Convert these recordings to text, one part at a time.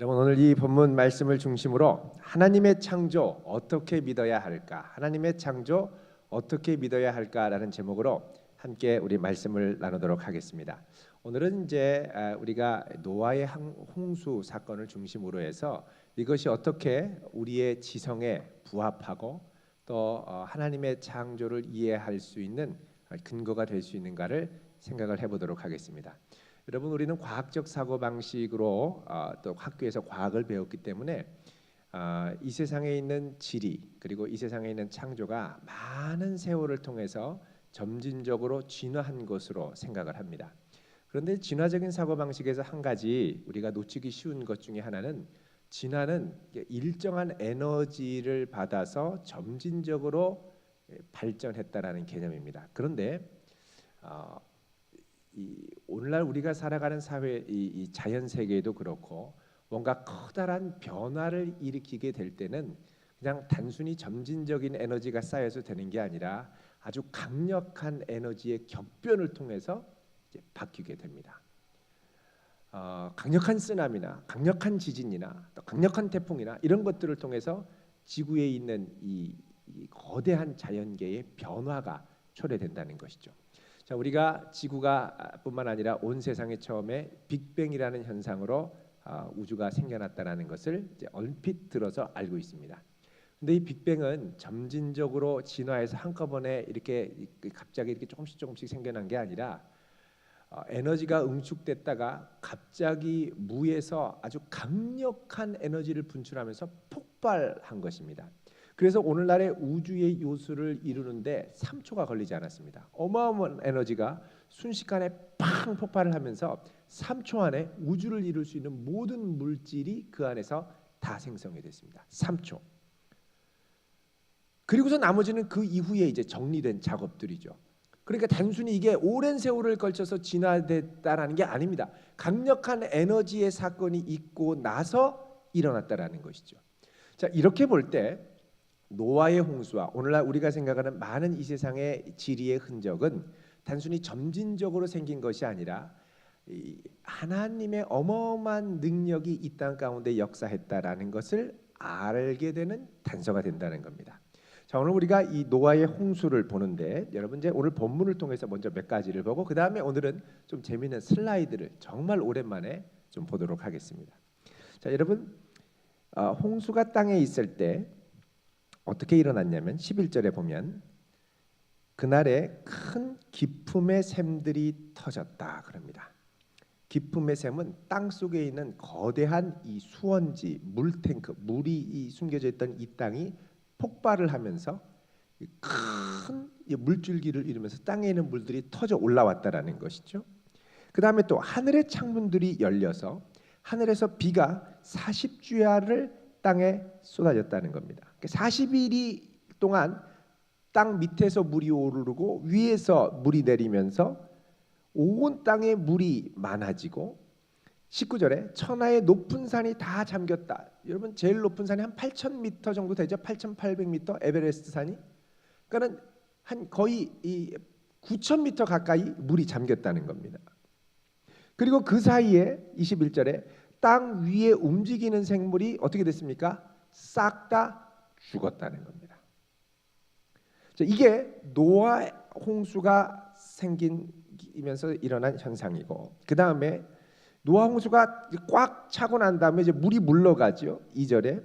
여러분, 오늘 이 본문 말씀을 중심으로 하나님의 창조 어떻게 믿어야 할까? 하나님의 창조 어떻게 믿어야 할까라는 제목으로 함께 우리 말씀을 나누도록 하겠습니다. 오늘은 이제 우리가 노아의 홍수 사건을 중심으로 해서 이것이 어떻게 우리의 지성에 부합하고 또 하나님의 창조를 이해할 수 있는 근거가 될 수 있는가를 생각을 해보도록 하겠습니다. 여러분, 우리는 과학적 사고 방식으로 또 학교에서 과학을 배웠기 때문에 이 세상에 있는 지리 그리고 이 세상에 있는 창조가 많은 세월을 통해서 점진적으로 진화한 것으로 생각을 합니다. 그런데 진화적인 사고 방식에서 한 가지 우리가 놓치기 쉬운 것 중에 하나는, 진화는 일정한 에너지를 받아서 점진적으로 발전했다라는 개념입니다. 그런데 오늘날 우리가 살아가는 사회, 이 자연 세계에도 그렇고 뭔가 커다란 변화를 일으키게 될 때는 그냥 단순히 점진적인 에너지가 쌓여서 되는 게 아니라 아주 강력한 에너지의 격변을 통해서 이제 바뀌게 됩니다. 강력한 쓰나미나 강력한 지진이나 또 강력한 태풍이나 이런 것들을 통해서 지구에 있는 이 거대한 자연계의 변화가 초래된다는 것이죠. 자, 우리가 지구가 뿐만 아니라 온 세상에 처음에 빅뱅이라는 현상으로 우주가 생겨났다는 것을 이제 얼핏 들어서 알고 있습니다. 근데 이 빅뱅은 점진적으로 진화해서 한꺼번에 이렇게 갑자기 이렇게 조금씩 생겨난 게 아니라 에너지가 응축됐다가 갑자기 무에서 아주 강력한 에너지를 분출하면서 폭발한 것입니다. 그래서 오늘날의 우주의 요소를 이루는데 3초가 걸리지 않았습니다. 어마어마한 에너지가 순식간에 팡 폭발을 하면서 3초 안에 우주를 이룰 수 있는 모든 물질이 그 안에서 다 생성이 됐습니다. 3초. 그리고서 나머지는 그 이후에 이제 정리된 작업들이죠. 그러니까 단순히 이게 오랜 세월을 걸쳐서 진화됐다라는 게 아닙니다. 강력한 에너지의 사건이 있고 나서 일어났다라는 것이죠. 자, 이렇게 볼 때 노아의 홍수와 오늘날 우리가 생각하는 많은 이 세상의 지리의 흔적은 단순히 점진적으로 생긴 것이 아니라 하나님의 어마어마한 능력이 이 땅 가운데 역사했다라는 것을 알게 되는 단서가 된다는 겁니다. 자, 오늘 우리가 이 노아의 홍수를 보는데, 여러분 이제 오늘 본문을 통해서 먼저 몇 가지를 보고 그 다음에 오늘은 좀 재미있는 슬라이드를 정말 오랜만에 좀 보도록 하겠습니다. 자, 여러분, 홍수가 땅에 있을 때 어떻게 일어났냐면 11절에 보면 그날에 큰 기품의 샘들이 터졌다 그럽니다. 기품의 샘은 땅 속에 있는 거대한 이 수원지, 물탱크, 물이 숨겨져 있던 이 땅이 폭발을 하면서 큰 물줄기를 이루면서 땅에 있는 물들이 터져 올라왔다라는 것이죠. 그 다음에 또 하늘의 창문들이 열려서 하늘에서 비가 40주야를 땅에 쏟아졌다는 겁니다. 40일 동안 땅 밑에서 물이 오르고 위에서 물이 내리면서 온 땅에 물이 많아지고 19절에 천하의 높은 산이 다 잠겼다. 여러분, 제일 높은 산이 한 8,000m 정도 되죠. 8,800m 에베레스트 산이. 그러니까 한 거의 9,000m 가까이 물이 잠겼다는 겁니다. 그리고 그 사이에 21절에 땅 위에 움직이는 생물이 어떻게 됐습니까? 싹 다 죽었다는 겁니다. 자, 이게 노아 홍수가 생기면서 일어난 현상이고, 그 다음에 노아 홍수가 꽉 차고 난 다음에 이제 물이 물러가죠. 2절에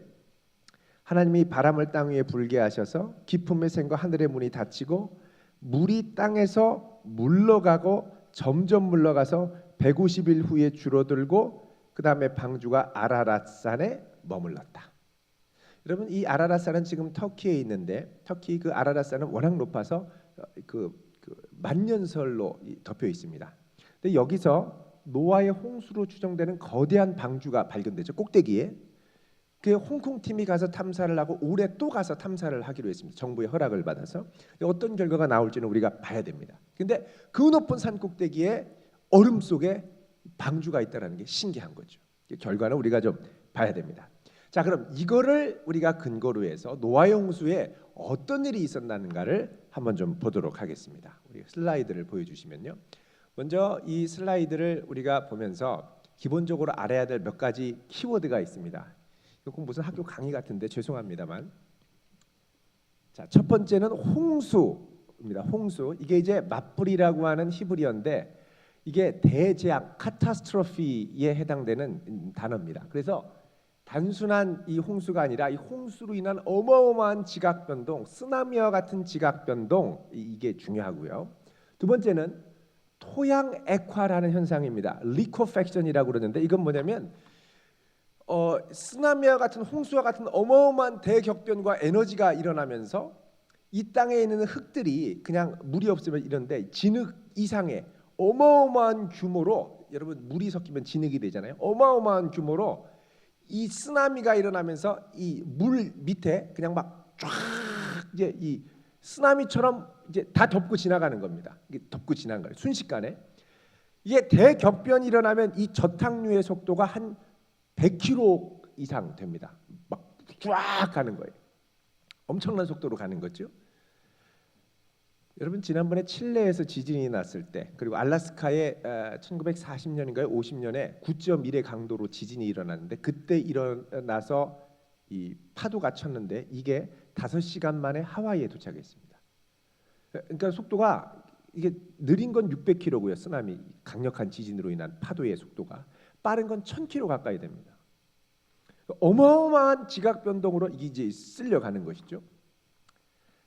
하나님이 바람을 땅 위에 불게 하셔서 기품의 샘과 하늘의 문이 닫히고 물이 땅에서 물러가고 점점 물러가서 150일 후에 줄어들고 그 다음에 방주가 아라랏산에 머물렀다. 여러분, 이 아라랏산은 지금 터키에 있는데 터키 그 아라랏산은 워낙 높아서 그 만년설로 덮여 있습니다. 근데 여기서 노아의 홍수로 추정되는 거대한 방주가 발견되죠. 꼭대기에. 그 홍콩 팀이 가서 탐사를 하고 올해 또 가서 탐사를 하기로 했습니다. 정부의 허락을 받아서. 어떤 결과가 나올지는 우리가 봐야 됩니다. 근데 그 높은 산 꼭대기에 얼음 속에 방주가 있다는 게 신기한 거죠. 결과는 우리가 좀 봐야 됩니다. 자, 그럼 이거를 우리가 근거로 해서 노아의 홍수에 어떤 일이 있었는가를 한번 좀 보도록 하겠습니다. 우리 슬라이드를 보여주시면요. 먼저 이 슬라이드를 우리가 보면서 기본적으로 알아야 될 몇 가지 키워드가 있습니다. 이건 무슨 학교 강의 같은데 죄송합니다만. 자, 첫 번째는 홍수입니다. 홍수. 이게 이제 맞불이라고 하는 히브리어인데 이게 대재앙, 카타스트로피에 해당되는 단어입니다. 그래서 단순한 이 홍수가 아니라 이 홍수로 인한 어마어마한 지각 변동, 쓰나미와 같은 지각 변동, 이게 중요하고요. 두 번째는 토양 액화라는 현상입니다. 리코팩션이라고 그러는데 이건 뭐냐면 쓰나미와 같은 홍수와 같은 어마어마한 대격변과 에너지가 일어나면서 이 땅에 있는 흙들이 그냥 물이 없으면 이런데 진흙 이상의 어마어마한 규모로, 여러분 물이 섞이면 진흙이 되잖아요. 어마어마한 규모로 이 쓰나미가 일어나면서 이 물 밑에 그냥 막 쫙 이제 이 쓰나미처럼 이제 다 덮고 지나가는 겁니다. 이게 덮고 지나간 거예요. 순식간에. 이게 대격변이 일어나면 이 저탁류의 속도가 한 100km 이상 됩니다. 막 쫙 가는 거예요. 엄청난 속도로 가는 거죠. 여러분 지난번에 칠레에서 지진이 났을 때, 그리고 알래스카에 1940년인가요? 50년에 9.1의 강도로 지진이 일어났는데 그때 일어나서 이 파도가 쳤는데 이게 5시간 만에 하와이에 도착했습니다. 그러니까 속도가 이게 느린 건 600km고요. 쓰나미 강력한 지진으로 인한 파도의 속도가 빠른 건 1000km 가까이 됩니다. 어마어마한 지각 변동으로 이게 이제 쓸려가는 것이죠.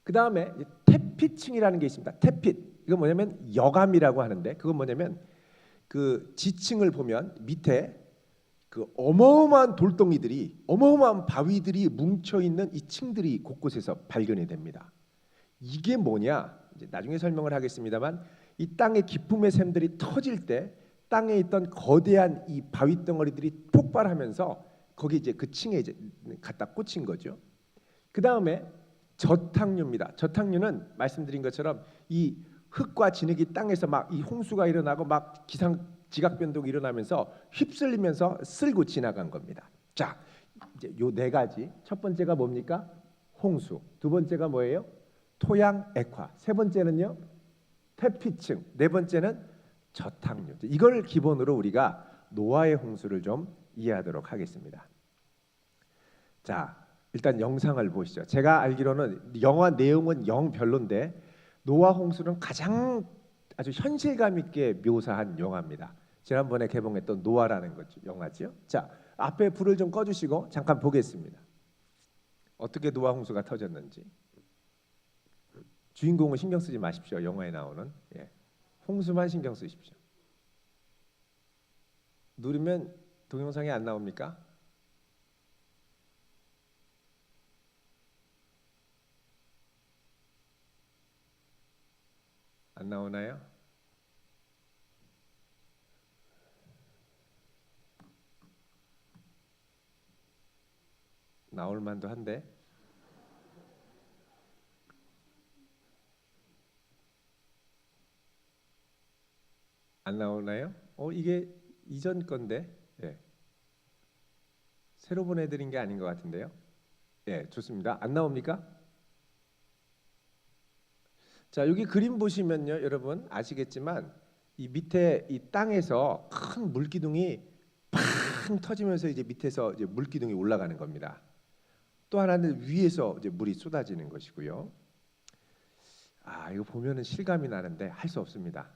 그 다음에 태피층이라는 게 있습니다. 태핏, 이건 뭐냐면 여감이라고 하는데 그건 뭐냐면 그 지층을 보면 밑에 그 어마어마한 돌덩이들이, 어마어마한 바위들이 뭉쳐 있는 이 층들이 곳곳에서 발견이 됩니다. 이게 뭐냐? 이제 나중에 설명을 하겠습니다만 이 땅의 기품의 샘들이 터질 때 땅에 있던 거대한 이 바위 덩어리들이 폭발하면서 거기 이제 그 층에 이제 갖다 꽂힌 거죠. 그 다음에 저탁류입니다. 저탁류는 말씀드린 것처럼 이 흙과 진흙이 땅에서 막 이 홍수가 일어나고 막 지각 변동이 일어나면서 휩쓸리면서 쓸고 지나간 겁니다. 자, 이제 요 네 가지. 첫 번째가 뭡니까? 홍수. 두 번째가 뭐예요? 토양 액화. 세 번째는요? 태피층. 네 번째는 저탁류. 이걸 기본으로 우리가 노아의 홍수를 좀 이해하도록 하겠습니다. 자, 일단 영상을 보시죠. 제가 알기로는 영화 내용은 영 별론데 노아 홍수는 가장 아주 현실감 있게 묘사한 영화입니다. 지난번에 개봉했던 노아라는 거죠, 영화죠. 자, 앞에 불을 좀 꺼주시고 잠깐 보겠습니다. 어떻게 노아 홍수가 터졌는지. 주인공은 신경 쓰지 마십시오. 영화에 나오는 홍수만 신경 쓰십시오. 누르면 동영상이 안 나옵니까? 안 나오나요? 나올 만도 한데. 안 나오나요? 이게 이전 건데. 새로 보내드린 게 아닌 것 같은데요. 좋습니다. 안 나옵니까? 자, 여기 그림 보시면요, 여러분 아시겠지만 이 밑에 이 땅에서 큰 물기둥이 팡 터지면서 이제 밑에서 이제 물기둥이 올라가는 겁니다. 또 하나는 위에서 이제 물이 쏟아지는 것이고요. 이거 보면은 실감이 나는데 할 수 없습니다.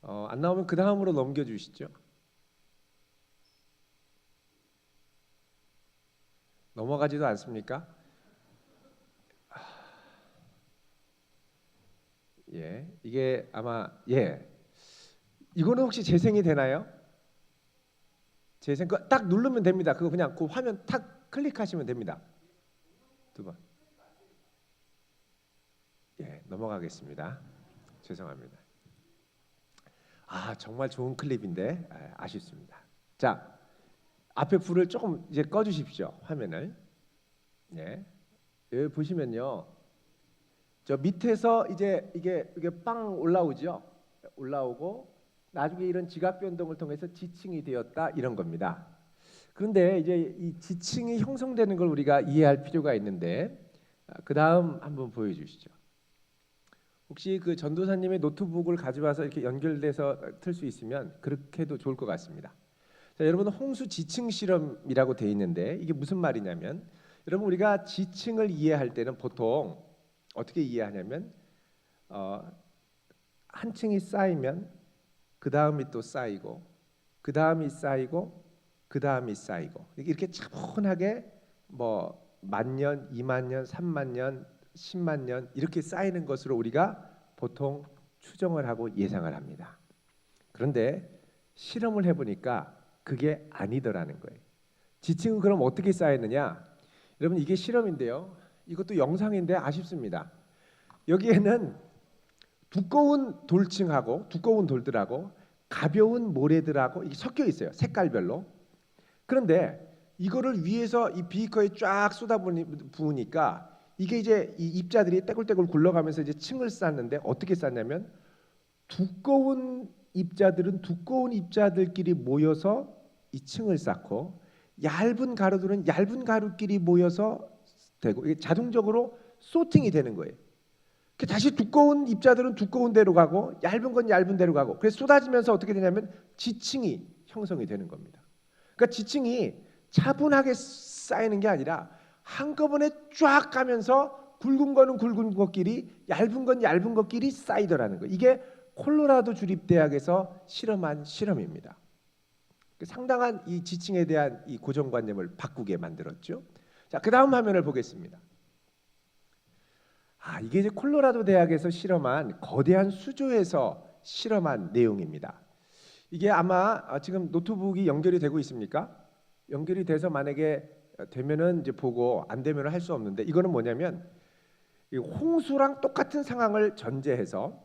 안 나오면 그 다음으로 넘겨주시죠. 넘어가지도 않습니까? 이게 아마 이거는 혹시 재생이 되나요? 재생 딱 누르면 됩니다. 그거 그냥 그 화면 탁 클릭하시면 됩니다. 두 번. 넘어가겠습니다. 죄송합니다. 정말 좋은 클립인데 아쉽습니다. 자, 앞에 불을 조금 이제 꺼주십시오. 화면을. 여기 보시면요. 저 밑에서 이제 이게 빵 올라오죠. 올라오고 나중에 이런 지각 변동을 통해서 지층이 되었다 이런 겁니다. 그런데 이제 이 지층이 형성되는 걸 우리가 이해할 필요가 있는데 그 다음 한번 보여주시죠. 혹시 그 전도사님의 노트북을 가져와서 이렇게 연결돼서 틀 수 있으면 그렇게 해도 좋을 것 같습니다. 자, 여러분 홍수 지층 실험이라고 돼 있는데 이게 무슨 말이냐면 여러분 우리가 지층을 이해할 때는 보통 어떻게 이해하냐면 한 층이 쌓이면 그 다음이 또 쌓이고 그 다음이 쌓이고 그 다음이 쌓이고 이렇게 차분하게 뭐 10,000년, 20,000년, 30,000년, 100,000년 이렇게 쌓이는 것으로 우리가 보통 추정을 하고 예상을 합니다. 그런데 실험을 해보니까 그게 아니더라는 거예요. 지층은 그럼 어떻게 쌓였느냐? 여러분 이게 실험인데요. 이것도 영상인데 아쉽습니다. 여기에는 두꺼운 돌층하고 두꺼운 돌들하고 가벼운 모래들하고 이게 섞여 있어요. 색깔별로. 그런데 이거를 위에서 이 비커에 쫙 쏟아부으니까 이게 이제 이 입자들이 떼굴떼굴 굴러가면서 이제 층을 쌓는데 어떻게 쌓냐면 두꺼운 입자들은 두꺼운 입자들끼리 모여서 이 층을 쌓고 얇은 가루들은 얇은 가루끼리 모여서 되고 이게 자동적으로 소팅이 되는 거예요. 다시 두꺼운 입자들은 두꺼운 데로 가고 얇은 건 얇은 데로 가고 그래서 쏟아지면서 어떻게 되냐면 지층이 형성이 되는 겁니다. 그러니까 지층이 차분하게 쌓이는 게 아니라 한꺼번에 쫙 가면서 굵은 거는 굵은 것끼리 얇은 건 얇은 것끼리 쌓이더라는 거예요. 이게 콜로라도 주립대학에서 실험한 실험입니다. 상당한 이 지층에 대한 이 고정관념을 바꾸게 만들었죠. 자, 그 다음 화면을 보겠습니다. 이게 이제 콜로라도 대학에서 실험한 거대한 수조에서 실험한 내용입니다. 이게 아마 지금 노트북이 연결이 되고 있습니까? 연결이 돼서 만약에 되면은 이제 보고 안 되면은 할 수 없는데 이거는 뭐냐면 이 홍수랑 똑같은 상황을 전제해서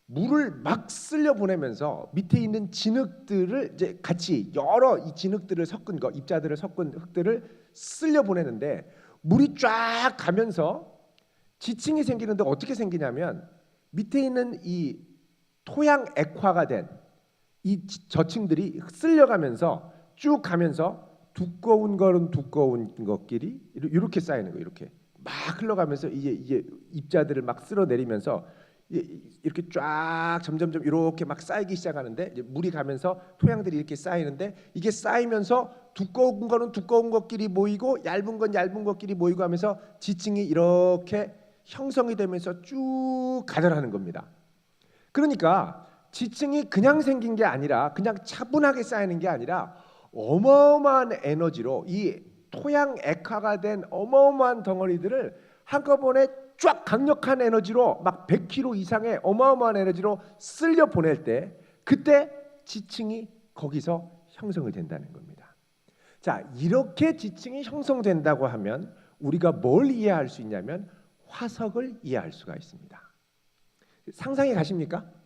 물을 막 쓸려 보내면서 밑에 있는 진흙들을 이제 같이 여러 이 진흙들을 섞은 거 입자들을 섞은 흙들을 쓸려 보내는데 물이 쫙 가면서 지층이 생기는데 어떻게 생기냐면 밑에 있는 이 토양 액화가 된 이 저층들이 쓸려가면서 쭉 가면서 두꺼운 거는 두꺼운 것끼리 이렇게 쌓이는 거예요. 이렇게 막 흘러가면서 이제 입자들을 막 쓸어내리면서 이렇게 쫙 점점점 이렇게 막 쌓이기 시작하는데 이제 물이 가면서 토양들이 이렇게 쌓이는데 이게 쌓이면서 두꺼운 거는 두꺼운 것끼리 모이고 얇은 건 얇은 것끼리 모이고 하면서 지층이 이렇게 형성이 되면서 쭉 가더라는 겁니다. 그러니까 지층이 그냥 생긴 게 아니라 그냥 차분하게 쌓이는 게 아니라 어마어마한 에너지로 이 토양 액화가 된 어마어마한 덩어리들을 한꺼번에 쫙 강력한 에너지로 막 100kg 이상의 어마어마한 에너지로 쓸려 보낼 때 그때 지층이 거기서 형성이 된다는 겁니다. 자, 이렇게 지층이 형성된다고 하면 우리가 뭘 이해할 수 있냐면 화석을 이해할 수가 있습니다. 상상이 가십니까?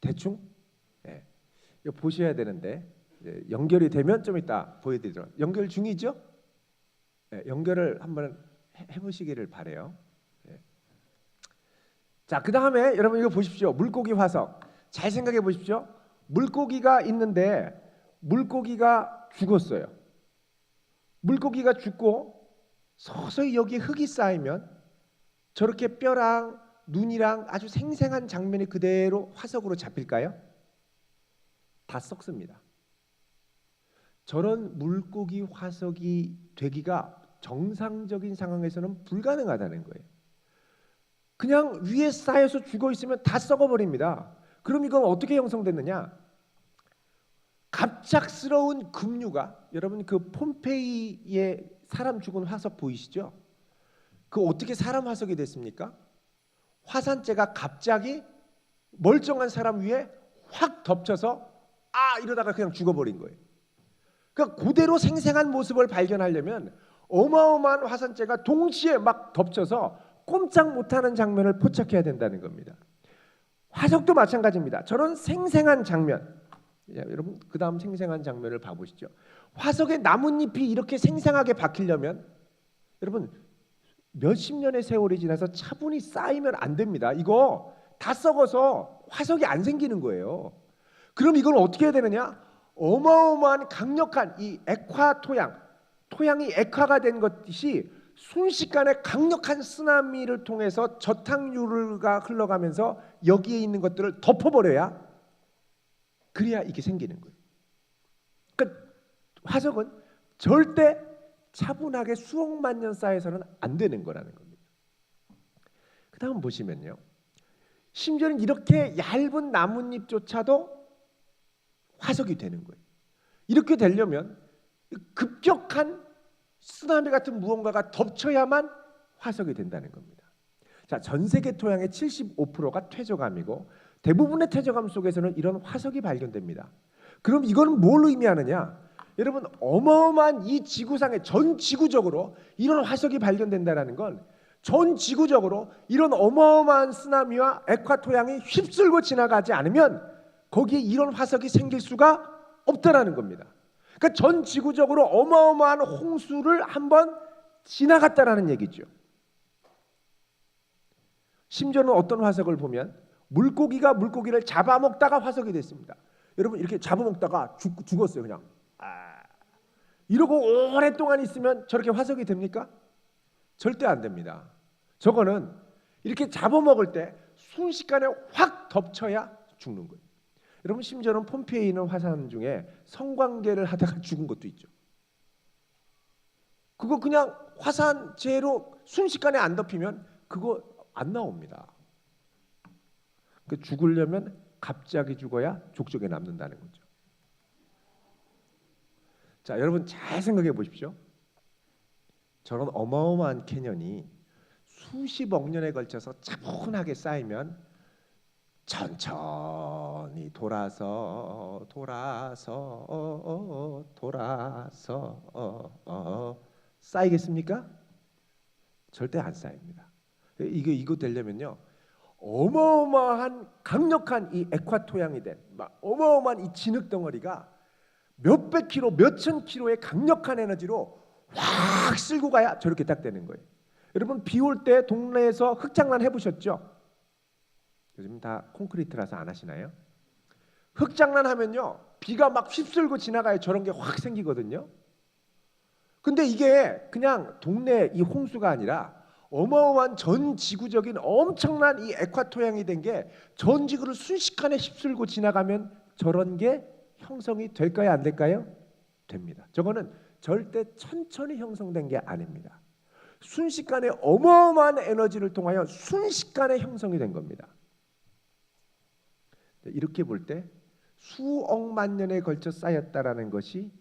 대충? 네. 이거 보셔야 되는데 연결이 되면 좀 이따 보여드리도록. 연결 중이죠? 네, 연결을 한번 해보시기를 바래요. 네. 자, 그 다음에 여러분 이거 보십시오. 물고기 화석. 잘 생각해 보십시오. 물고기가 있는데 물고기가 죽었어요. 물고기가 죽고 서서히 여기에 흙이 쌓이면 저렇게 뼈랑 눈이랑 아주 생생한 장면이 그대로 화석으로 잡힐까요? 다 썩습니다. 저런 물고기 화석이 되기가 정상적인 상황에서는 불가능하다는 거예요. 그냥 위에 쌓여서 죽어 있으면 다 썩어버립니다. 그럼 이건 어떻게 형성됐느냐? 갑작스러운 급류가, 여러분 그 폼페이의 사람 죽은 화석 보이시죠? 그 어떻게 사람 화석이 됐습니까? 화산재가 갑자기 멀쩡한 사람 위에 확 덮쳐서 이러다가 그냥 죽어버린 거예요. 그러니까 그대로 생생한 모습을 발견하려면 어마어마한 화산재가 동시에 막 덮쳐서 꼼짝 못하는 장면을 포착해야 된다는 겁니다. 화석도 마찬가지입니다. 저런 생생한 장면, 여러분 그 다음 생생한 장면을 봐보시죠. 화석의 나뭇잎이 이렇게 생생하게 박히려면 여러분 몇십 년의 세월이 지나서 차분히 쌓이면 안 됩니다. 이거 다 썩어서 화석이 안 생기는 거예요. 그럼 이걸 어떻게 해야 되느냐? 어마어마한 강력한 이 액화 토양이 액화가 된 것이 순식간에 강력한 쓰나미를 통해서 저탕류가 흘러가면서 여기에 있는 것들을 덮어버려야 그래야 이게 생기는 거예요. 화석은 절대 차분하게 수억만 년 쌓여서는 안 되는 거라는 겁니다. 그 다음 보시면요, 심지어는 이렇게 얇은 나뭇잎조차도 화석이 되는 거예요. 이렇게 되려면 급격한 쓰나미 같은 무언가가 덮쳐야만 화석이 된다는 겁니다. 자, 전 세계 토양의 75%가 퇴적암이고 대부분의 퇴적암 속에서는 이런 화석이 발견됩니다. 그럼 이거는 뭘 의미하느냐? 여러분, 어마어마한 이 지구상에 전 지구적으로 이런 화석이 발견된다는 건 전 지구적으로 이런 어마어마한 쓰나미와 에콰토양이 휩쓸고 지나가지 않으면 거기에 이런 화석이 생길 수가 없다라는 겁니다. 그러니까 전 지구적으로 어마어마한 홍수를 한번 지나갔다라는 얘기죠. 심지어는 어떤 화석을 보면 물고기가 물고기를 잡아먹다가 화석이 됐습니다. 여러분, 이렇게 잡아먹다가 죽었어요. 그냥 이러고 오랫동안 있으면 저렇게 화석이 됩니까? 절대 안 됩니다. 저거는 이렇게 잡아먹을 때 순식간에 확 덮쳐야 죽는 거예요. 여러분, 심지어는 폼페이에 있는 화산 중에 성관계를 하다가 죽은 것도 있죠. 그거 그냥 화산재로 순식간에 안 덮이면 그거 안 나옵니다. 그 죽으려면 갑자기 죽어야 족적에 남는다는 거죠. 자, 여러분 잘 생각해 보십시오. 저런 어마어마한 캐년이 수십억 년에 걸쳐서 차분하게 쌓이면 천천히 돌아서 쌓이겠습니까? 절대 안 쌓입니다. 이거 되려면요, 어마어마한 강력한 이 에콰토양이 된 어마어마한 이 진흙 덩어리가 몇백 킬로, 몇천 킬로의 강력한 에너지로 확 쓸고 가야 저렇게 딱 되는 거예요. 여러분, 비 올 때 동네에서 흙장난 해보셨죠? 요즘 다 콘크리트라서 안 하시나요? 흙장난 하면요, 비가 막 휩쓸고 지나가야 저런 게 확 생기거든요. 근데 이게 그냥 동네 이 홍수가 아니라 어마어마한 전 지구적인 엄청난 이 에콰토양이 된 게 전 지구를 순식간에 휩쓸고 지나가면 저런 게 형성이 될까요, 안 될까요? 됩니다. 저거는 절대 천천히 형성된 게 아닙니다. 순식간에 어마어마한 에너지를 통하여 순식간에 형성이 된 겁니다. 이렇게 볼 때 수억만 년에 걸쳐 쌓였다라는 것이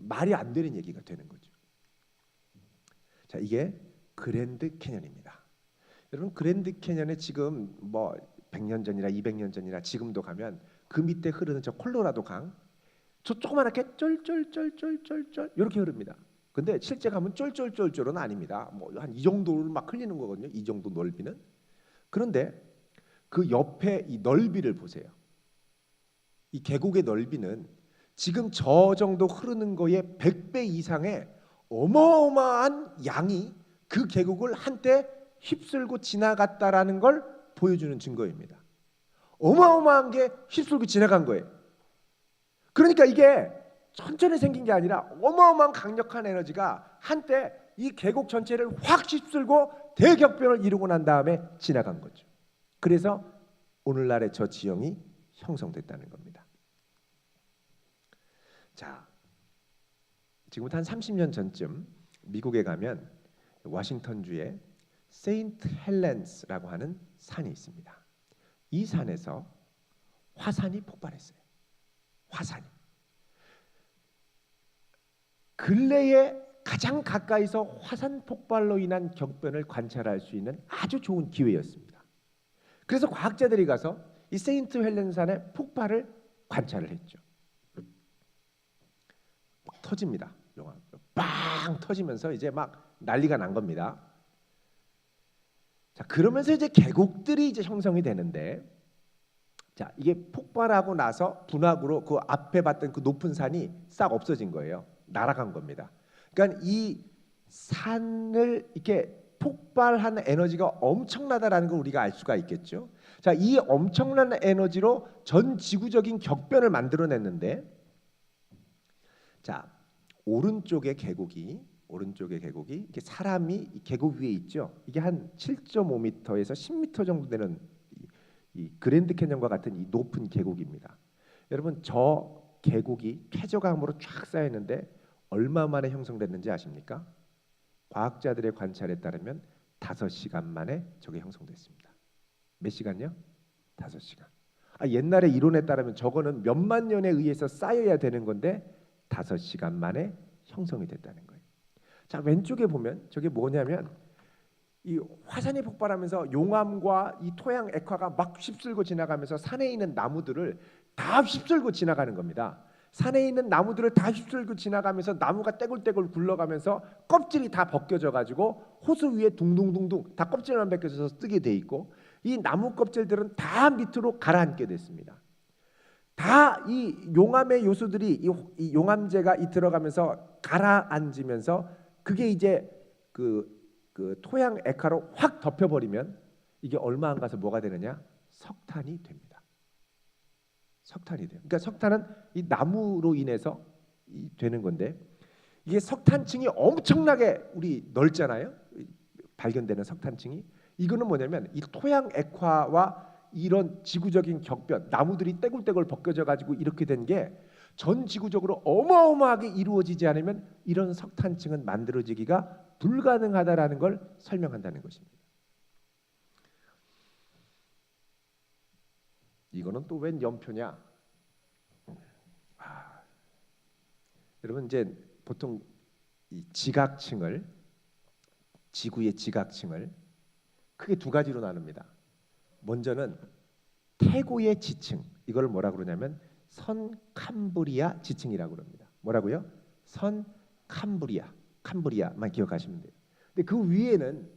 말이 안 되는 얘기가 되는 거죠. 자, 이게 그랜드 캐년입니다. 여러분, 그랜드 캐년에 지금 뭐 100년 전이나 200년 전이나 지금도 가면 그 밑에 흐르는 저 콜로라도 강, 저 조그맣게 쫄쫄쫄쫄쫄쫄 이렇게 흐릅니다. 근데 실제 가면 쫄쫄쫄쫄은 아닙니다. 뭐 한 이 정도를 막 흘리는 거거든요. 이 정도 넓이는. 그런데 그 옆에 이 넓이를 보세요. 이 계곡의 넓이는 지금 저 정도 흐르는 거에 100배 이상의 어마어마한 양이 그 계곡을 한때 휩쓸고 지나갔다라는 걸 보여주는 증거입니다. 어마어마한 게 휩쓸고 지나간 거예요. 그러니까 이게 천천히 생긴 게 아니라 어마어마한 강력한 에너지가 한때 이 계곡 전체를 확 휩쓸고 대격변을 이루고 난 다음에 지나간 거죠. 그래서 오늘날의 저 지형이 형성됐다는 겁니다. 자, 지금부터 한 30년 전쯤 미국에 가면 워싱턴주에 세인트 헬렌스라고 하는 산이 있습니다. 이 산에서 화산이 폭발했어요. 화산이. 근래에 가장 가까이서 화산 폭발로 인한 격변을 관찰할 수 있는 아주 좋은 기회였습니다. 그래서 과학자들이 가서 이 세인트 헬렌산의 폭발을 관찰을 했죠. 막 터집니다. 빵 터지면서 이제 막 난리가 난 겁니다. 자, 그러면서 이제 계곡들이 이제 형성이 되는데, 자, 이게 폭발하고 나서 분화구로 그 앞에 봤던 그 높은 산이 싹 없어진 거예요. 날아간 겁니다. 그러니까 이 산을 이렇게 폭발한 에너지가 엄청나다라는 걸 우리가 알 수가 있겠죠. 자, 이 엄청난 에너지로 전 지구적인 격변을 만들어냈는데, 자, 오른쪽의 계곡이 이게 사람이 이 계곡 위에 있죠. 이게 한 7.5m에서 10m 정도 되는 이 그랜드 캐년과 같은 이 높은 계곡입니다. 여러분, 저 계곡이 퇴적암으로 쫙 쌓였는데 얼마 만에 형성됐는지 아십니까? 과학자들의 관찰에 따르면 5시간 만에 저게 형성됐습니다. 몇 시간요? 5시간. 옛날에 이론에 따르면 저거는 몇만 년에 의해서 쌓여야 되는 건데 5시간 만에 형성이 됐다는 거예요. 자, 왼쪽에 보면 저게 뭐냐면 이 화산이 폭발하면서 용암과 이 토양 액화가 막 휩쓸고 지나가면서 산에 있는 나무들을 다 휩쓸고 지나가는 겁니다. 산에 있는 나무들을 다 휩쓸고 지나가면서 나무가 떼굴떼굴 굴러가면서 껍질이 다 벗겨져 가지고 호수 위에 둥둥둥둥 다 껍질만 벗겨져서 뜨게 돼 있고, 이 나무 껍질들은 다 밑으로 가라앉게 됐습니다. 다 이 용암의 요소들이 이 용암재가 들어가면서 가라앉으면서 그게 이제 그 토양 액화로 확 덮여버리면 이게 얼마 안 가서 뭐가 되느냐? 석탄이 됩니다. 석탄이 돼요. 그러니까 석탄은 이 나무로 인해서 되는 건데, 이게 석탄층이 엄청나게 우리 넓잖아요. 발견되는 석탄층이. 이거는 뭐냐면 이 토양 액화와 이런 지구적인 격변, 나무들이 떼굴떼굴 벗겨져 가지고 이렇게 된 게 전 지구적으로 어마어마하게 이루어지지 않으면 이런 석탄층은 만들어지기가 불가능하다라는 걸 설명한다는 것입니다. 이거는 또 웬 연표냐? 여러분, 이제 보통 이 지각층을, 지구의 지각층을 크게 두 가지로 나눕니다. 먼저는 태고의 지층, 이걸 뭐라 그러냐면 선캄브리아 지층이라고 그럽니다. 뭐라고요? 캄브리아만 기억하시면 돼요. 근데 그 위에는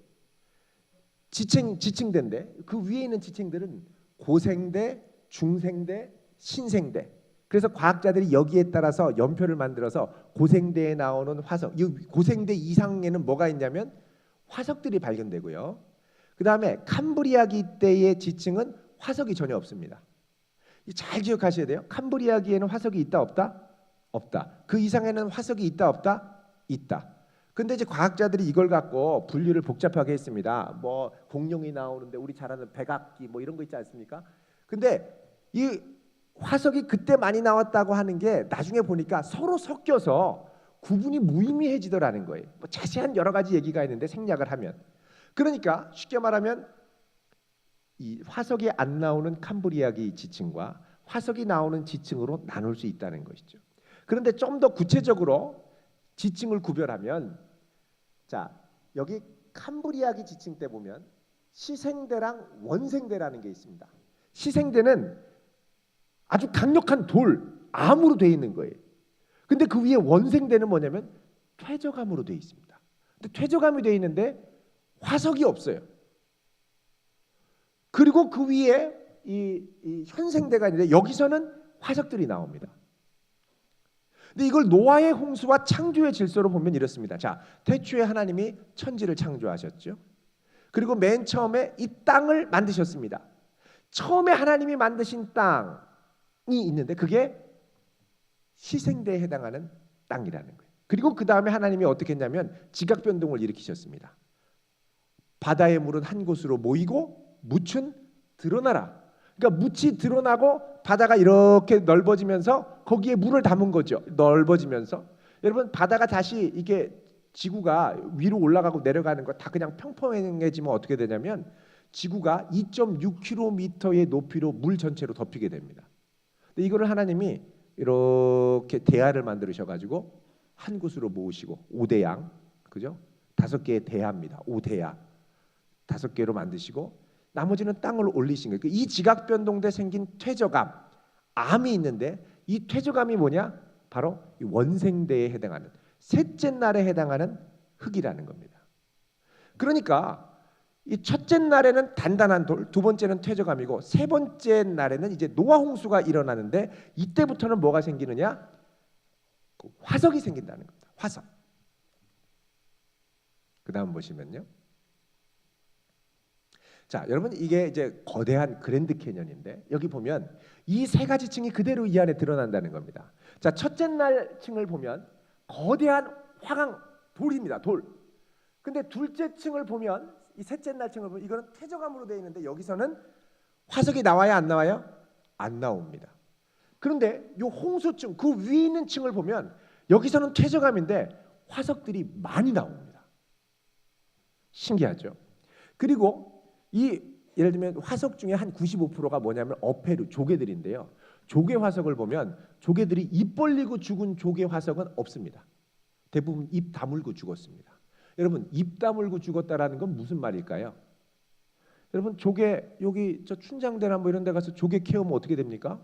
지층대인데, 그 위에 있는 지층들은 고생대, 중생대, 신생대. 그래서 과학자들이 여기에 따라서 연표를 만들어서 고생대에 나오는 화석, 이 고생대 이상에는 뭐가 있냐면 화석들이 발견되고요. 그 다음에 캄브리아기 때의 지층은 화석이 전혀 없습니다. 잘 기억하셔야 돼요. 캄브리아기에는 화석이 있다 없다? 없다. 그 이상에는 화석이 있다 없다? 있다. 근데 이제 과학자들이 이걸 갖고 분류를 복잡하게 했습니다. 뭐 공룡이 나오는데 우리 잘 아는 백악기 뭐 이런 거 있지 않습니까? 근데 이 화석이 그때 많이 나왔다고 하는 게 나중에 보니까 서로 섞여서 구분이 무의미해지더라는 거예요. 뭐 자세한 여러 가지 얘기가 있는데 생략을 하면, 그러니까 쉽게 말하면 이 화석이 안 나오는 캄브리아기 지층과 화석이 나오는 지층으로 나눌 수 있다는 것이죠. 그런데 좀 더 구체적으로 지층을 구별하면, 자, 여기 캄브리아기 지층 때 보면 시생대랑 원생대라는 게 있습니다. 시생대는 아주 강력한 돌, 암으로 되어 있는 거예요. 근데 그 위에 원생대는 뭐냐면 퇴적암으로 되어 있습니다. 근데 퇴적암이 되어 있는데 화석이 없어요. 그리고 그 위에 이 현생대가 있는데 여기서는 화석들이 나옵니다. 근데 이걸 노아의 홍수와 창조의 질서로 보면 이렇습니다. 자, 태초에 하나님이 천지를 창조하셨죠. 그리고 맨 처음에 이 땅을 만드셨습니다. 처음에 하나님이 만드신 땅이 있는데 그게 시생대에 해당하는 땅이라는 거예요. 그리고 그 다음에 하나님이 어떻게 했냐면 지각 변동을 일으키셨습니다. 바다의 물은 한 곳으로 모이고 묻은 드러나라. 그러니까 묻이 드러나고 바다가 이렇게 넓어지면서 거기에 물을 담은 거죠. 넓어지면서. 여러분, 바다가 다시 이게 지구가 위로 올라가고 내려가는 거 다 그냥 평평해지면 어떻게 되냐면 지구가 2.6km의 높이로 물 전체로 덮이게 됩니다. 근데 이거를 하나님이 이렇게 대야를 만들으셔가지고 한 곳으로 모으시고 5대양, 그죠? 5개의 대야입니다. 5대야 5개로 만드시고 나머지는 땅을 올리신 거예요. 이 지각 변동 때 생긴 퇴적암, 암이 있는데 이 퇴적암이 뭐냐? 바로 이 원생대에 해당하는 셋째 날에 해당하는 흙이라는 겁니다. 그러니까 이 첫째 날에는 단단한 돌, 두 번째는 퇴적암이고 세 번째 날에는 이제 노아 홍수가 일어나는데 이때부터는 뭐가 생기느냐? 화석이 생긴다는 겁니다. 화석. 그 다음 보시면요. 자, 여러분, 이게 이제 거대한 그랜드 캐년인데 여기 보면 이 세 가지 층이 그대로 이 안에 드러난다는 겁니다. 자, 첫째 날 층을 보면 거대한 화강 돌입니다. 돌. 근데 둘째 층을 보면 이 셋째 날 층을 보면 이거는 퇴적암으로 되어 있는데 여기서는 화석이 나와야 안 나와요? 안 나옵니다. 그런데 요 홍수층 그 위에 있는 층을 보면 여기서는 퇴적암인데 화석들이 많이 나옵니다. 신기하죠. 그리고 이 예를 들면 화석 중에 한 95%가 뭐냐면 어패류 조개들인데요. 조개 화석을 보면 조개들이 입 벌리고 죽은 조개 화석은 없습니다. 대부분 입 다물고 죽었습니다. 여러분 입 다물고 죽었다라는 건 무슨 말일까요? 여러분 조개 여기 저 춘장대나 뭐 이런 데 가서 조개 캐오면 어떻게 됩니까?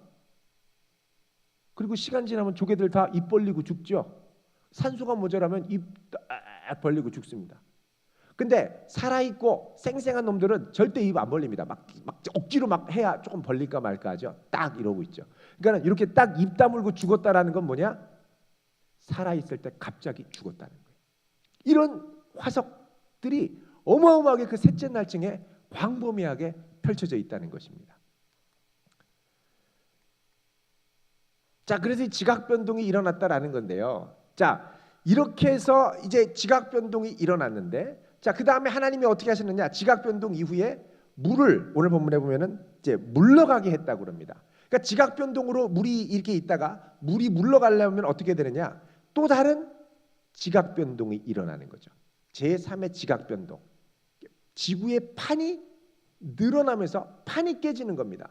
그리고 시간 지나면 조개들 다 입 벌리고 죽죠. 산소가 모자라면 입 딱 벌리고 죽습니다. 근데 살아있고 생생한 놈들은 절대 입 안 벌립니다. 막 억지로 막 해야 조금 벌릴까 말까 하죠. 딱 이러고 있죠. 그러니까 이렇게 딱 입 다물고 죽었다라는 건 뭐냐? 살아있을 때 갑자기 죽었다는 거예요. 이런 화석들이 어마어마하게 그 셋째 날층에 광범위하게 펼쳐져 있다는 것입니다. 자, 그래서 지각 변동이 일어났다라는 건데요. 자, 이렇게 해서 이제 지각 변동이 일어났는데, 자, 그 다음에 하나님이 어떻게 하셨느냐? 지각 변동 이후에 물을 오늘 본문에 보면은 이제 물러가게 했다고 그럽니다. 그러니까 지각 변동으로 물이 이렇게 있다가 물이 물러가려면 어떻게 되느냐? 또 다른 지각 변동이 일어나는 거죠. 제3의 지각 변동. 지구의 판이 늘어나면서 판이 깨지는 겁니다.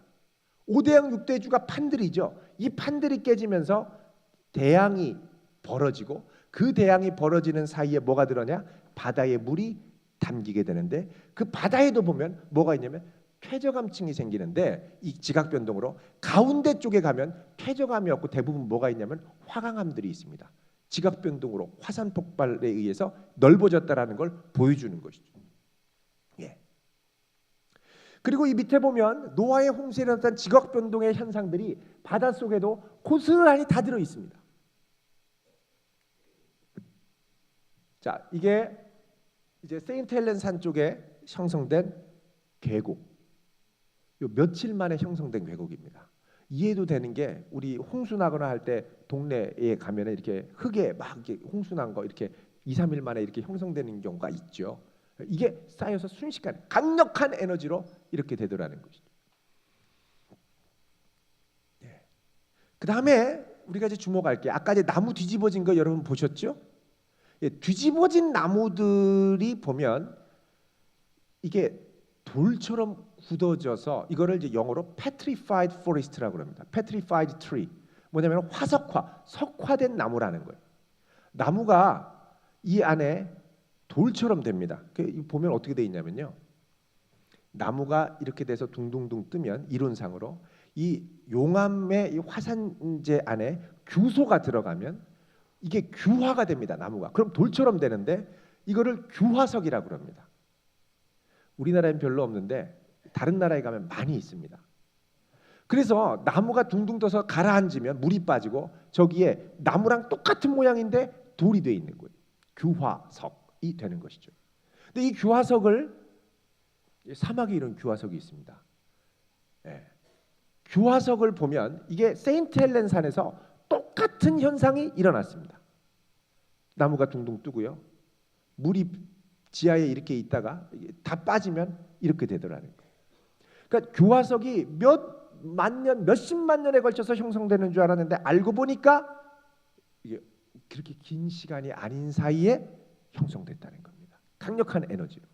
5대양 6대주가 판들이죠. 이 판들이 깨지면서 대양이 벌어지고 그 대양이 벌어지는 사이에 뭐가 들어냐? 바다에 물이 담기게 되는데 그 바다에도 보면 뭐가 있냐면 퇴적암층이 생기는데 이 지각 변동으로 가운데 쪽에 가면 퇴적암이 없고 대부분 뭐가 있냐면 화강암들이 있습니다. 지각 변동으로 화산 폭발에 의해서 넓어졌다라는 걸 보여주는 것이죠. 예. 그리고 이 밑에 보면 노아의 홍수에 나타난 지각 변동의 현상들이 바닷속에도 고스란히 다 들어 있습니다. 자, 이게 이제 세인트 헬렌 산 쪽에 형성된 계곡. 요 며칠 만에 형성된 계곡입니다. 이해도 되는 게 우리 홍수 나거나 할 때 동네에 가면 이렇게 흙에 막 이렇게 홍수 난 거 이렇게 2, 3일 만에 이렇게 형성되는 경우가 있죠. 이게 쌓여서 순식간에 강력한 에너지로 이렇게 되더라는 것이죠. 네. 그 다음에 우리가 이제 주목할 게 아까 이제 나무 뒤집어진 거 여러분 보셨죠? 예, 뒤집어진 나무들이 보면 이게 돌처럼 굳어져서 이거를 이제 영어로 petrified forest라고 합니다. petrified tree. 뭐냐면 화석화, 석화된 나무라는 거예요. 나무가 이 안에 돌처럼 됩니다. 보면 어떻게 돼 있냐면요. 나무가 이렇게 돼서 둥둥둥 뜨면 이론상으로 이 용암의 이 화산재 안에 규소가 들어가면 이게 규화가 됩니다. 나무가. 그럼 돌처럼 되는데 이거를 규화석이라고 합니다. 우리나라엔 별로 없는데 다른 나라에 가면 많이 있습니다. 그래서 나무가 둥둥 떠서 가라앉으면 물이 빠지고 저기에 나무랑 똑같은 모양인데 돌이 돼 있는 거예요. 규화석이 되는 것이죠. 근데 이 규화석을 사막에 이런 규화석이 있습니다. 네. 규화석을 보면 이게 세인트 헬렌 산에서 똑같은 현상이 일어났습니다. 나무가 둥둥 뜨고요. 물이 지하에 이렇게 있다가 다 빠지면 이렇게 되더라는 거예요. 그러니까 규화석이 몇만 년, 몇십만 년에 걸쳐서 형성되는 줄 알았는데 알고 보니까 이게 그렇게 긴 시간이 아닌 사이에 형성됐다는 겁니다. 강력한 에너지로.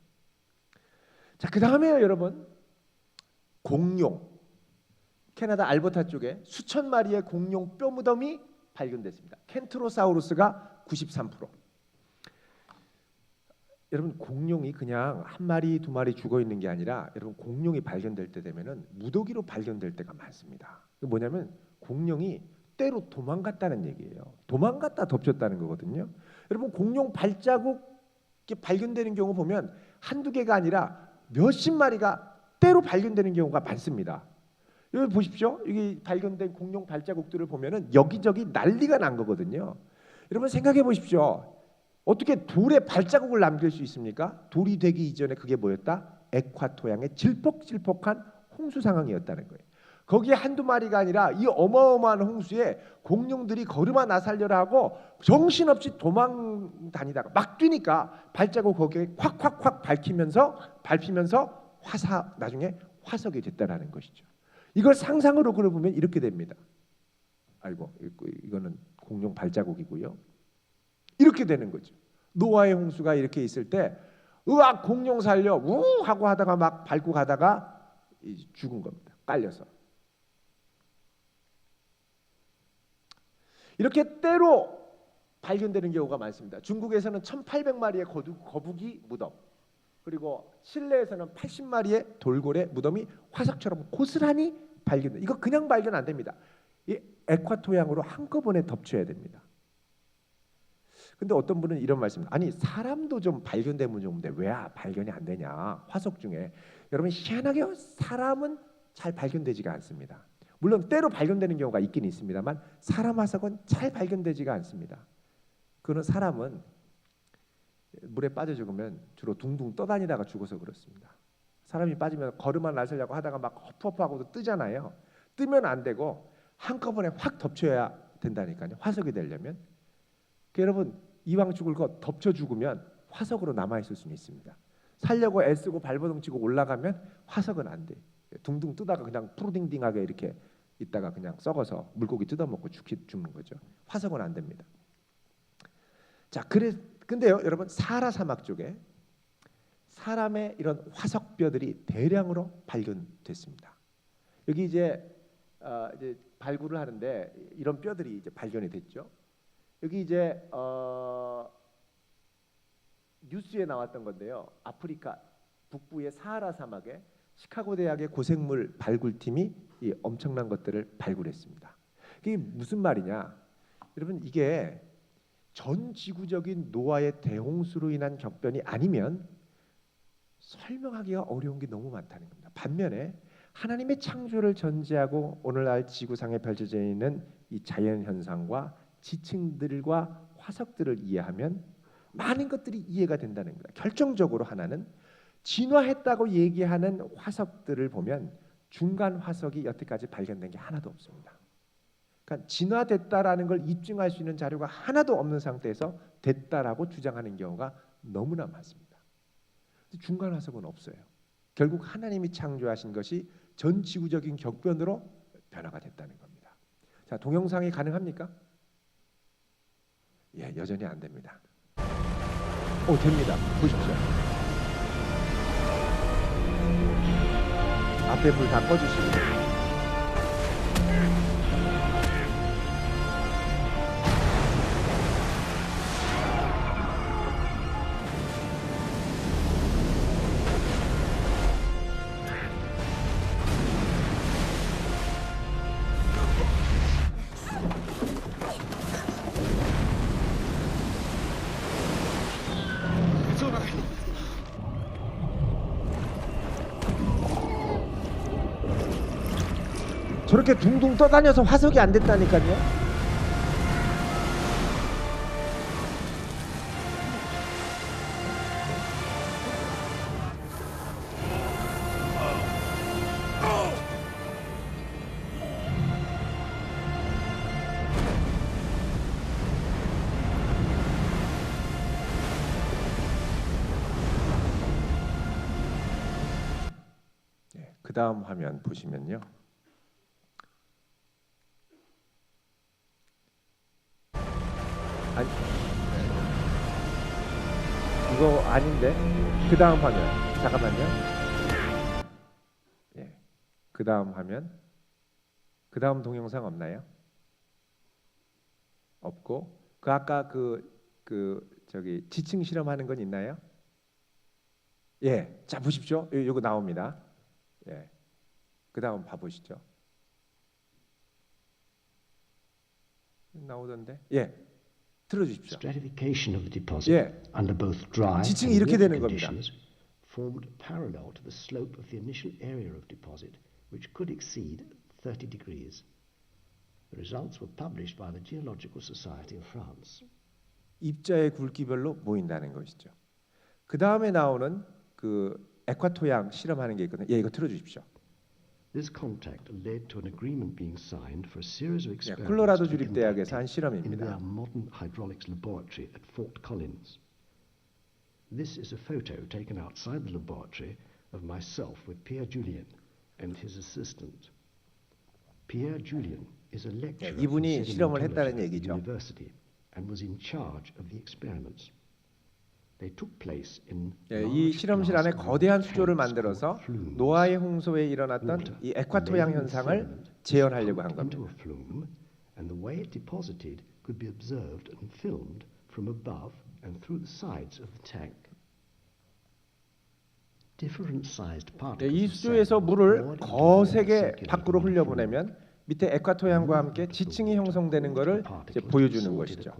자, 그 다음에요, 여러분. 공룡. 캐나다 알버타 쪽에 수천 마리의 공룡 뼈 무덤이 발견됐습니다. 켄트로사우루스가 93%. 여러분 공룡이 그냥 한 마리 두 마리 죽어 있는 게 아니라 여러분 공룡이 발견될 때 되면은 무더기로 발견될 때가 많습니다. 뭐냐면 공룡이 때로 도망갔다는 얘기예요. 도망갔다 덮쳤다는 거거든요. 여러분 공룡 발자국 발견되는 경우 보면 한두 개가 아니라 몇십 마리가 때로 발견되는 경우가 많습니다. 여기 보십시오. 여기 발견된 공룡 발자국들을 보면은 여기저기 난리가 난 거거든요. 여러분 생각해 보십시오. 어떻게 돌에 발자국을 남길 수 있습니까? 돌이 되기 이전에 그게 뭐였다? 에콰토양의 질퍽질퍽한 홍수 상황이었다는 거예요. 거기에 한두 마리가 아니라 이 어마어마한 홍수에 공룡들이 걸음아 나살려라 하고 정신없이 도망 다니다가 막 뛰니까 발자국 거기에 콱콱콱 밟히면서 나중에 화석이 됐다라는 것이죠. 이걸 상상으로 그려보면 이렇게 됩니다. 아이고 이거는 공룡 발자국이고요. 이렇게 되는 거죠. 노아의 홍수가 이렇게 있을 때 으악 공룡 살려 우 하고 하다가 막 밟고 가다가 죽은 겁니다. 깔려서. 이렇게 때로 발견되는 경우가 많습니다. 중국에서는 1,800마리의 거북이 무덤, 그리고 칠레에서는 80마리의 돌고래 무덤이 화석처럼 고스란히 발견돼. 이거 그냥 발견 안 됩니다. 이 에콰토양으로 한꺼번에 덮쳐야 됩니다. 근데 어떤 분은 이런 말씀, 아니 사람도 좀 발견되면 좋은데 왜 발견이 안 되냐? 화석 중에 여러분 희한하게 사람은 잘 발견되지가 않습니다. 물론 때로 발견되는 경우가 있긴 있습니다만 사람 화석은 잘 발견되지가 않습니다. 그는 사람은 물에 빠져 죽으면 주로 둥둥 떠다니다가 죽어서 그렇습니다. 사람이 빠지면 걸음만 나서려고 하다가 막 허프허프하고도 뜨잖아요. 뜨면 안 되고 한꺼번에 확 덮쳐야 된다니까요. 화석이 되려면. 여러분 이왕 죽을 거 덮쳐 죽으면 화석으로 남아 있을 수는 있습니다. 살려고 애쓰고 발버둥 치고 올라가면 화석은 안 돼. 둥둥 뜨다가 그냥 푸르딩딩하게 이렇게 있다가 그냥 썩어서 물고기 뜯어먹고 죽는 거죠. 화석은 안 됩니다. 자, 근데요, 여러분 사하라 사막 쪽에 사람의 이런 화석뼈들이 대량으로 발견됐습니다. 여기 이제 발굴을 하는데 이런 뼈들이 이제 발견이 됐죠. 여기 이제 뉴스에 나왔던 건데요. 아프리카 북부의 사하라 사막에 시카고 대학의 고생물 발굴팀이 이 엄청난 것들을 발굴했습니다. 이게 무슨 말이냐? 여러분 이게 전 지구적인 노아의 대홍수로 인한 격변이 아니면 설명하기가 어려운 게 너무 많다는 겁니다. 반면에 하나님의 창조를 전제하고 오늘날 지구상에 펼쳐져 있는 이 자연 현상과 지층들과 화석들을 이해하면 많은 것들이 이해가 된다는 겁니다. 결정적으로 하나는 진화했다고 얘기하는 화석들을 보면 중간 화석이 여태까지 발견된 게 하나도 없습니다. 그러니까 진화됐다라는 걸 입증할 수 있는 자료가 하나도 없는 상태에서 됐다라고 주장하는 경우가 너무나 많습니다. 중간 화석은 없어요. 결국 하나님이 창조하신 것이 전 지구적인 격변으로 변화가 됐다는 겁니다. 자, 동영상이 가능합니까? 예, 여전히 안 됩니다. 됩니다. 보십시오. 앞에 불 다 꺼주시고. 저렇게 둥둥 떠다녀서 화석이 안 됐다니까요. 그 다음 화면 보시면요. 아니, 이거 아닌데. 그 다음 화면. 잠깐만요. 예. 그 다음 화면. 그 다음 동영상 없나요? 없고. 그 아까 저기 지층 실험하는 건 있나요? 예. 자 보십시오. 요거 나옵니다. 예. 그 다음 봐보시죠. 나오던데. 예. 틀어주십시오. Stratification of the deposit 예. under both dry 지층이 and 이렇게 wet 되는 겁니다. conditions formed parallel to the slope of the initial area of deposit, which could exceed 30 degrees. The results were published by the Geological Society of France. 입자의 굵기별로 모인다는 것이죠. 그 다음에 나오는 그 에콰토양 실험하는 게 있거든요. 예, 이거 틀어주십시오. This contact led to an agreement being signed for a series of 예, experiments 콜로라도 to be 주립대학에서 한 conducted in 실험입니다. their modern hydraulics laboratory at Fort Collins. This is a photo taken outside the laboratory of myself with Pierre Julien and his assistant. Pierre Julien is a lecturer from 이분이 실험을 했다는 sedimentology at the 얘기죠. university and was in charge of the experiments. They took place in 이 large 실험실 안에 glass 거대한 tanks 수조를 called 만들어서 flumes. 노아의 홍수에 일어났던 Water 이 에콰토양 laden with 현상을 sediment was 재현하려고 한 pumped into 겁니다. a flume, and the way it deposited could be observed and filmed from above and through the sides of the tank. Different-sized particles 이 of 수조에서 sand 물을 poured into water 거세게 circulating 밖으로 in the 흘려보내면 밑에 에콰토양과 함께 지층이 형성되는 것을 이제 보여주는 것이죠.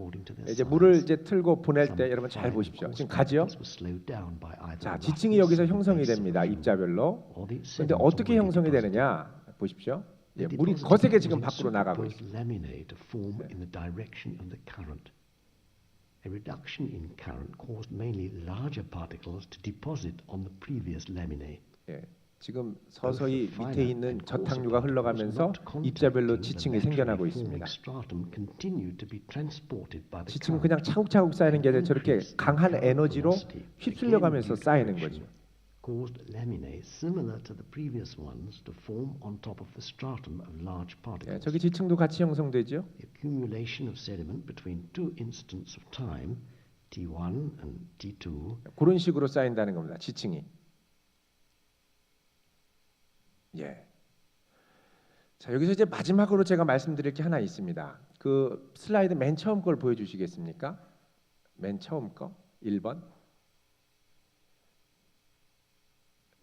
이제 물을 이제 틀고 보낼 때 여러분 잘 보십시오. 지금 가죠. 자, 지층이 여기서 형성이 됩니다. 입자별로. 그런데 어떻게 형성이 되느냐 보십시오. 예, 물이 거세게 지금 밖으로 나가고 있습니다. A reduction in current caused mainly larger particles to deposit on the previous laminae. 예, 지금 서서히 밑에 있는 저탕류가 흘러가면서 입자별로 지층이 생겨나고 있습니다. 지층은 그냥 차곡차곡 쌓이는 게 아니라 저렇게 강한 에너지로 휩쓸려가면서 쌓이는 거죠. Caused laminae similar to the previous ones to form on top of the stratum of large particles. 예, 저기 지층도 같이 형성되죠. The accumulation of sediment between two instants of time, T1 and T2, 그런 식으로 쌓인다는 겁니다. 지층이. 예. 자, 여기서 이제 마지막으로 제가 말씀드릴 게 하나 있습니다. 그 슬라이드 맨 처음 걸 보여주시겠습니까? 맨 처음 거 1번.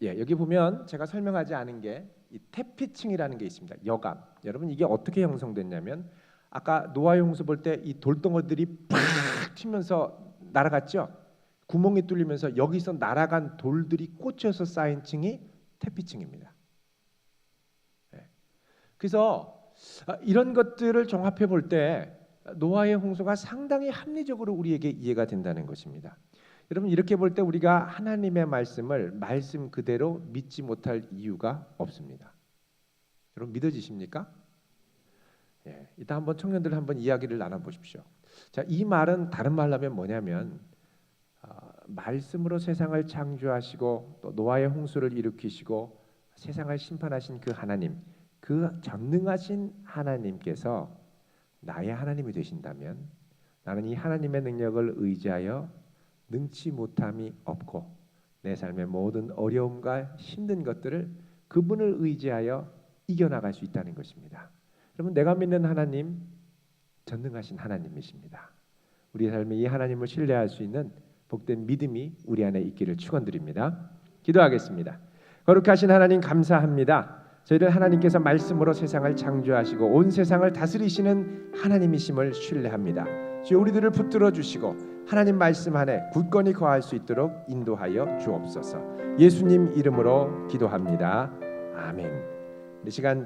예, 여기 보면 제가 설명하지 않은 게 이 태피층이라는 게 있습니다. 여감. 여러분 이게 어떻게 형성됐냐면 아까 노아의 홍수 볼 때 이 돌덩어리들이 팍 튀면서 날아갔죠. 구멍이 뚫리면서 여기서 날아간 돌들이 꽂혀서 쌓인 층이 태피층입니다. 예. 그래서 이런 것들을 종합해 볼 때 노아의 홍수가 상당히 합리적으로 우리에게 이해가 된다는 것입니다. 여러분 이렇게 볼 때 우리가 하나님의 말씀을 말씀 그대로 믿지 못할 이유가 없습니다. 여러분 믿어지십니까? 예, 이따 한번 청년들 한번 이야기를 나눠 보십시오. 자, 이 말은 다른 말로 하면 뭐냐면 말씀으로 세상을 창조하시고 또 노아의 홍수를 일으키시고 세상을 심판하신 그 하나님, 그 전능하신 하나님께서 나의 하나님이 되신다면 나는 이 하나님의 능력을 의지하여 능치 못함이 없고 내 삶의 모든 어려움과 힘든 것들을 그분을 의지하여 이겨나갈 수 있다는 것입니다. 여러분 내가 믿는 하나님 전능하신 하나님이십니다. 우리 삶에 이 하나님을 신뢰할 수 있는 복된 믿음이 우리 안에 있기를 축원드립니다. 기도하겠습니다. 거룩하신 하나님 감사합니다. 저희를 하나님께서 말씀으로 세상을 창조하시고 온 세상을 다스리시는 하나님이심을 신뢰합니다. 주여 우리들을 붙들어 주시고 하나님 말씀 안에 굳건히 거할 수 있도록 인도하여 주옵소서. 예수님 이름으로 기도합니다. 아멘. 이 시간